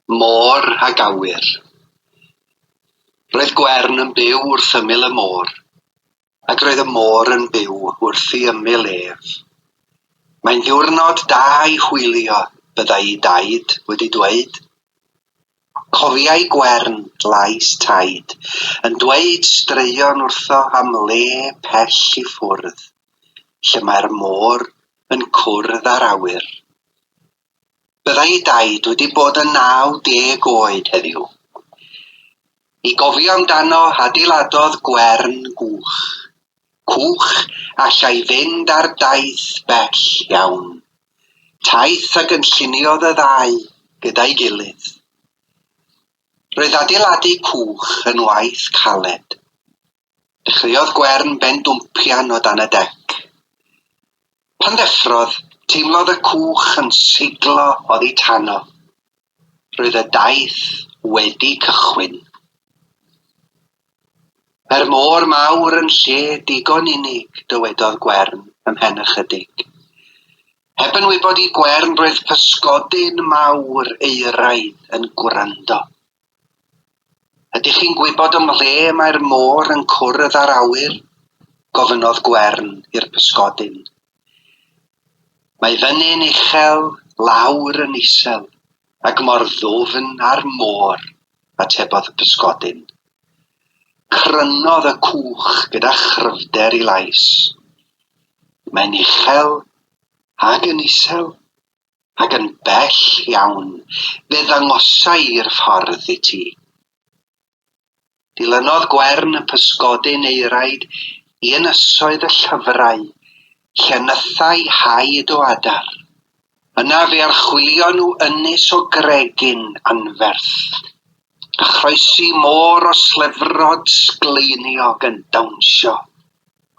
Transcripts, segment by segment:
Môr ag awyr. Roedd Gwern yn byw wrth ymyl y môr, ac roedd y môr yn byw wrth ei ymyl ef. Mae'n ddiwrnod da i hwylio, byddai ei daid wedi dweud. Cofiai Gwern lais taid, yn dweud straeon wrtho am le pell i ffwrdd, lle mae'r môr yn cwrdd ar awyr. Byddai ei daid wedi bod yn 90 oed heddiw. I gofio amdano adeiladodd Gwern gwch. Cwch allai fynd ar daith bell iawn. Taith a gynlluniodd y ddau gyda'i gilydd. Roedd adeiladu cwch yn waith caled. Dechreuodd Gwern bendwmpian o dan y dec. Pan ddeffrodd, teimlodd y cwch yn seiglo oddi tano. Roedd y daith wedi cychwyn. Yr môr mawr yn lle digon unig, dywedodd Gwern ymhen ychydig. Heb yn wybod i Gwern roedd pysgodyn mawr euraidd yn gwrando. Ydych chi'n gwybod ym lle mae'r môr yn cwrdd ar awyr? Gofynnodd Gwern i'r pysgodyn. Mae fyny'n uchel, lawr yn isel, ac mor ddwfn ar môr, atebodd y pysgodyn. Crynodd y cwch gyda chryfder i lais. Mae'n uchel, ag yn isel, ac yn bell iawn, fe ddangosai i'r ffordd i ti. Dilynodd Gwern y pysgodyn eiraid i ynysoedd y llyfrau, lle nythai haid o adar. Yna fe archwilio nhw ynys o gregyn anferth. A chroesi môr o slefrod sgleiniog yn dawnsio.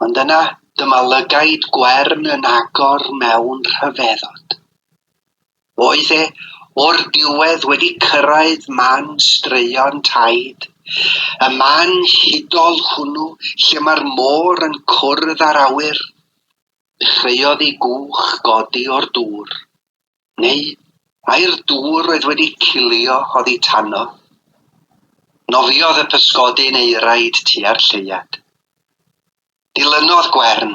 Ond yna dyma lygaid Gwern yn agor mewn rhyfeddod. Oedd e o'r diwedd wedi cyrraedd man straeon taid, y man hudol hwnnw lle mae'r môr yn cwrdd ar awyr. Dechreuodd ei gwch godi o'r dŵr, neu ai'r dŵr oedd wedi cilio oddi tano. Nofiodd y pysgodyn eiraid tua'r lleuad. Dilynodd Gwern,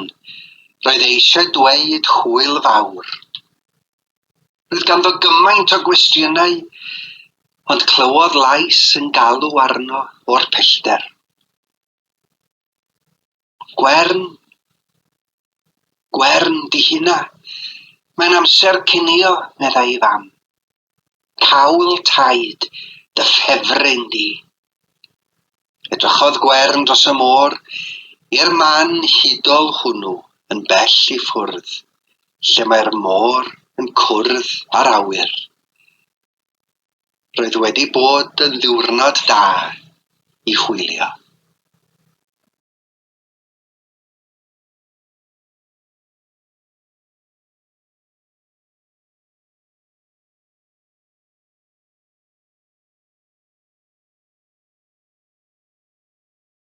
roedd eisiau dweud hwyl fawr. Roedd ganddo gymaint o gwestiynau, ond clywodd lais yn galw arno o'r pellter. Gwern, Gwern di hynna, mae'n amser cinio, meddai ei fam. Cawl taid, dy ffefryn di. Edrychodd Gwern dros y môr i'r man hudol hwnnw yn bell i ffwrdd, lle mae'r môr yn cwrdd ar awyr. Roedd wedi bod yn ddiwrnod da i hwylio.